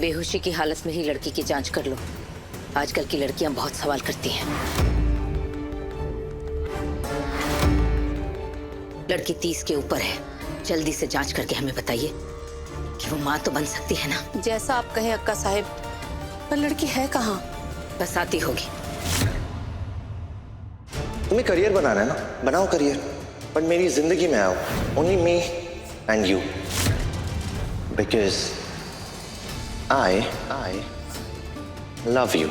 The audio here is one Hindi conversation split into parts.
बेहोशी की हालत में ही लड़की की जांच कर लो। आजकल की लड़कियां बहुत सवाल करती हैं। लड़की 30 के ऊपर है। जल्दी से जांच करके हमें बताइए कि वो माँ तो बन सकती है ना। जैसा आप कहें अक्का साहिब, पर लड़की है कहाँ? बस आती होगी। तुम्हें करियर बनाना है ना, बनाओ करियर, पर मेरी जिंदगी में आओ। Only me and you, because I love you.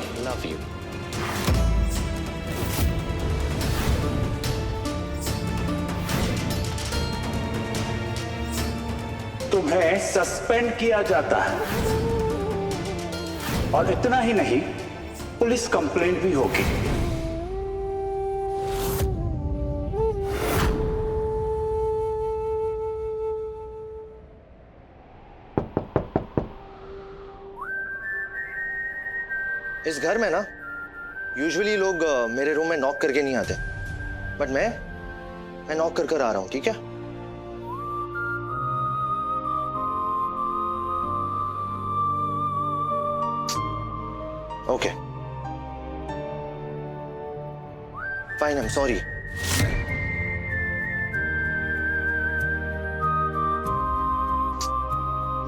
तुम्हें सस्पेंड किया जाता है, और इतना ही नहीं, पुलिस कंप्लेंट भी होगी। इस घर में ना यूजुअली लोग मेरे रूम में नॉक करके नहीं आते, बट मैं नॉक कर आ रहा हूं, ठीक है? Okay fine, I am sorry.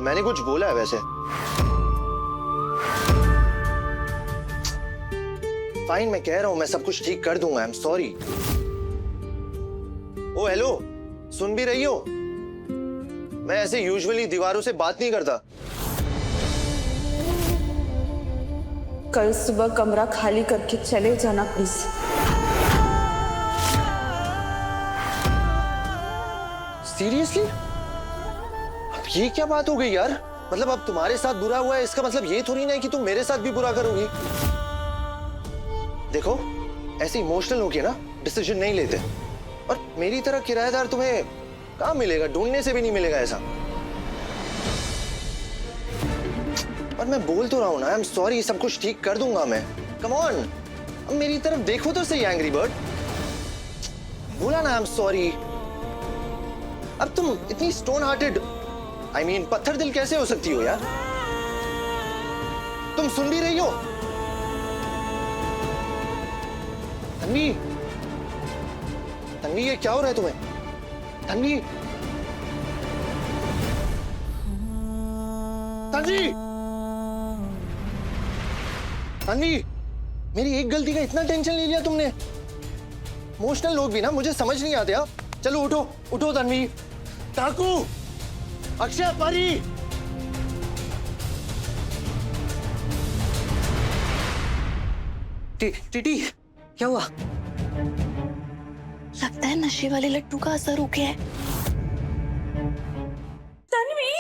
मैंने कुछ बोला है वैसे? फाइन, मैं कह रहा हूं मैं सब कुछ ठीक कर दूंगा, I am sorry. Oh hello, सुन भी रही हो? मैं ऐसे यूजुअली दीवारों से बात नहीं करता। कल सुबह कमरा खाली करके चले जाना प्लीज। सीरियसली? अब ये क्या बात हो गई यार? मतलब अब तुम्हारे साथ बुरा हुआ है, इसका मतलब ये थोड़ी ना है कि तुम मेरे साथ भी बुरा करोगी। देखो, ऐसे इमोशनल होके ना डिसीजन नहीं लेते, और मेरी तरह किराएदार तुम्हें कहाँ मिलेगा? ढूंढने से भी नहीं मिलेगा ऐसा। और मैं बोल तो रहा हूं ना, आई एम सॉरी, सब कुछ ठीक कर दूंगा मैं। कम ऑन, अब मेरी तरफ देखो तो सही एंग्री बर्ड। बोला ना आई एम सॉरी। अब तुम इतनी स्टोन हार्टेड, आई मीन पत्थर दिल कैसे हो सकती हो यार? तुम सुन भी रही हो? तन्वी, तन्वी, ये क्या हो रहा है तुम्हें? तन्वी, तन्वी, तन्वी, मेरी एक गलती का इतना टेंशन ले लिया तुमने। इमोशनल लोग भी ना मुझे समझ नहीं आते। आप चलो उठो, उठो तन्वी। काकू, अक्षय, परी, टीटी, क्या हुआ? लगता है नशे वाले लट्टू का असर हो गया है। तन्वी,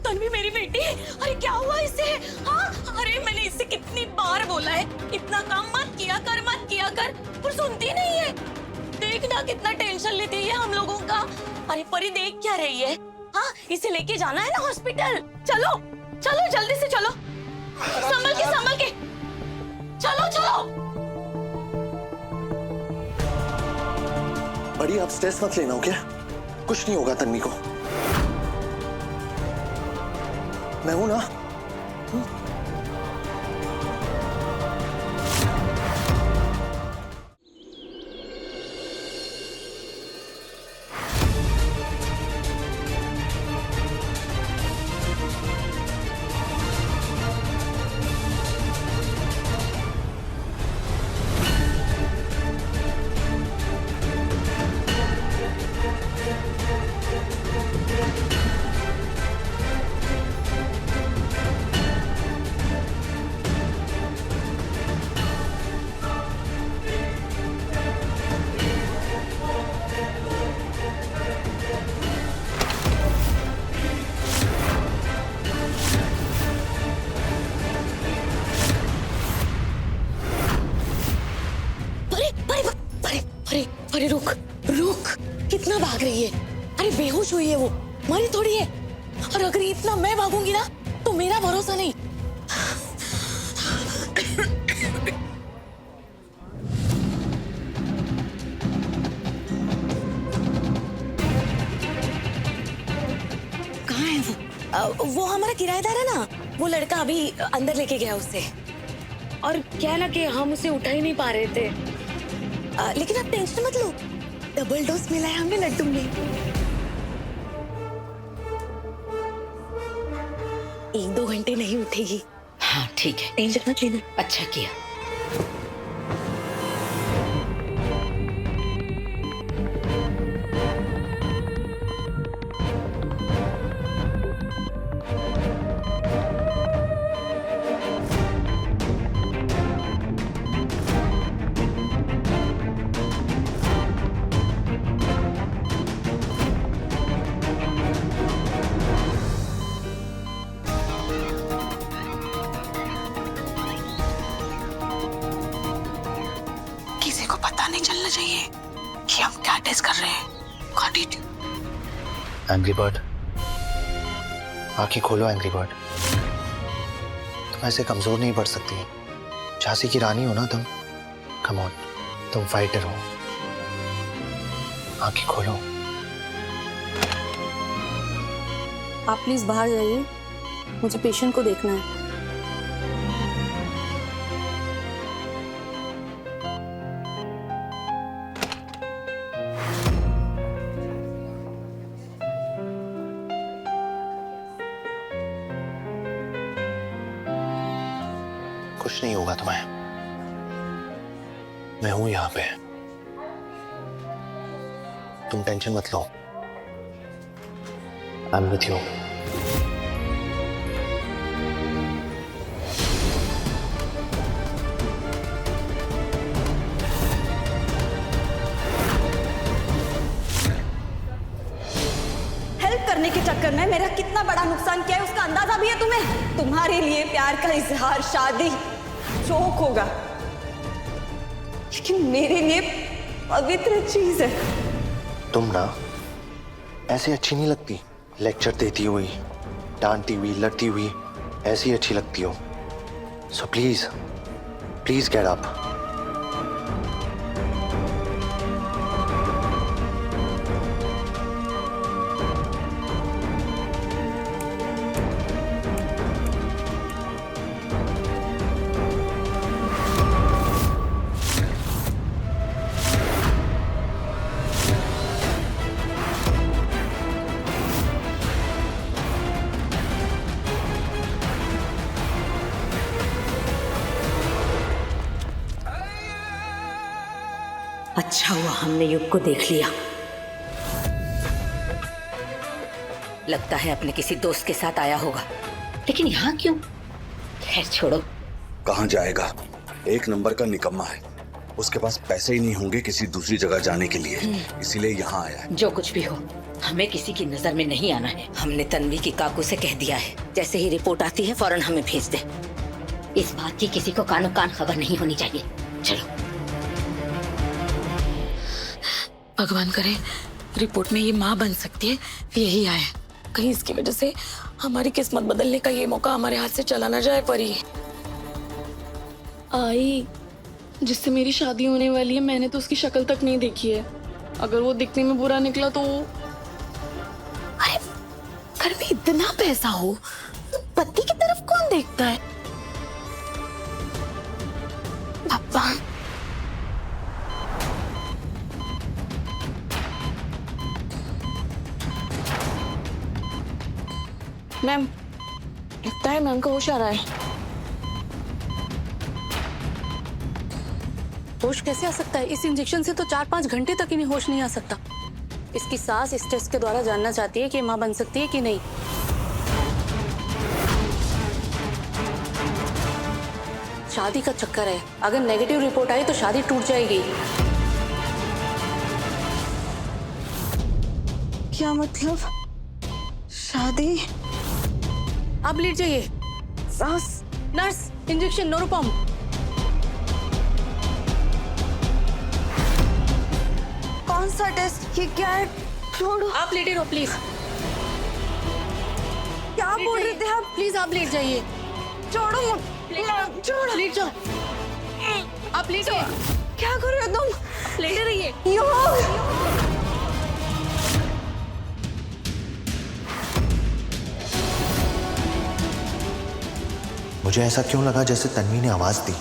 तन्वी मेरी बेटी, अरे क्या हुआ इसे? हाँ, अरे मैंने इससे कितनी बार बोला है इतना काम मत किया कर, पर सुनती नहीं है। देखना कितना टेंशन लेती है हम लोगों का। अरे परी देख क्या रही है? हाँ, इसे लेके जाना है ना हॉस्पिटल। चलो चलो जल्दी से चलो, संभल के चलो। बड़ी आप स्ट्रेस मत लेना, ओके? कुछ नहीं होगा तन्वी को, मैं हूं ना। अरे रुक, कितना भाग रही है? अरे बेहोश हुई है वो, मरी थोड़ी है। और अगर इतना मैं भागूंगी ना तो मेरा भरोसा नहीं। कहाँ है वो? वो हमारा किराएदार है ना, वो लड़का अभी अंदर लेके गया उसे। और क्या ना कि हम उसे उठा ही नहीं पा रहे थे। लेकिन आप टेंशन मत लो, डबल डोज मिला है हमें लड्डू में। 1-2 घंटे नहीं उठेगी। हाँ ठीक है, टेंशन मत लेना। अच्छा किया। किसी को पता नहीं चलना चाहिए कि हम क्या टेस्ट कर रहे हैं। Got it? एंग्री बर्ड, आंखें खोलो एंग्री बर्ड। तुम ऐसे कमजोर नहीं पड़ सकती। झांसी की रानी हो ना तुम। कम ऑन, तुम फाइटर हो। आंखें खोलो। आप प्लीज बाहर जाइए, मुझे पेशेंट को देखना है। कुछ नहीं होगा तुम्हें, मैं हूं यहाँ पे। तुम टेंशन मत लो, I am with you. Help करने के चक्कर में मेरा कितना बड़ा नुकसान किया है उसका अंदाजा भी है तुम्हें? तुम्हारे लिए प्यार का इजहार शादी शौक होगा, लेकिन मेरे लिए पवित्र चीज है। तुम ना ऐसे अच्छी नहीं लगती। लेक्चर देती हुई, डांटती हुई, लड़ती हुई, ऐसी अच्छी लगती हो। So please please get up. अच्छा हुआ हमने युग को देख लिया। लगता है अपने किसी दोस्त के साथ आया होगा, लेकिन यहाँ क्यों? खैर छोड़ो। कहाँ जाएगा? एक नंबर का निकम्मा है। उसके पास पैसे ही नहीं होंगे किसी दूसरी जगह जाने के लिए, इसीलिए यहाँ आया है। जो कुछ भी हो, हमें किसी की नजर में नहीं आना है। हमने तन्वी की काकू से कह दिया है, जैसे ही रिपोर्ट आती है फौरन हमें भेज दे। इस बात की किसी को कानो कान खबर नहीं होनी चाहिए। चलो। भगवान करे रिपोर्ट में ये माँ बन सकती है, यही आए। कहीं इसकी वजह से हमारी किस्मत बदलने का ये मौका हमारे हाथ से चला ना जाए। परी आई, जिससे मेरी शादी होने वाली है, मैंने तो उसकी शक्ल तक नहीं देखी है। अगर वो दिखने में बुरा निकला तो अरे घर में इतना पैसा हो, पति की तरफ कौन देखता है? भगवान। मैम, लगता है मैम का होश आ रहा है। होश कैसे आ सकता है? इस इंजेक्शन से तो 4-5 घंटे तक इन्हें होश नहीं आ सकता। इसकी सास इस टेस्ट के द्वारा जानना चाहती है कि मां बन सकती है कि नहीं। शादी का चक्कर है, अगर नेगेटिव रिपोर्ट आई तो शादी टूट जाएगी। क्या मतलब? शादी? आप लेट जाइए। सास? नर्स, इंजेक्शन नोरोपम। कौन सा टेस्ट? ये क्या है? छोड़ो। आप लेटे रहो प्लीज। क्या बोल रहे थे आप? प्लीज आप लेट जाइए। छोड़ो मुझे। छोड़ो। लेट जाओ। आप लेटे। क्या कर रहे हो तुम? लेटे रहिए। मुझे ऐसा क्यों लगा जैसे तन्वी ने आवाज दी?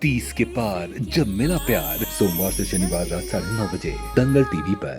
तीस के पार जब मिला प्यार, सोमवार से शनिवार रात 9:30 बजे दंगल टीवी पर।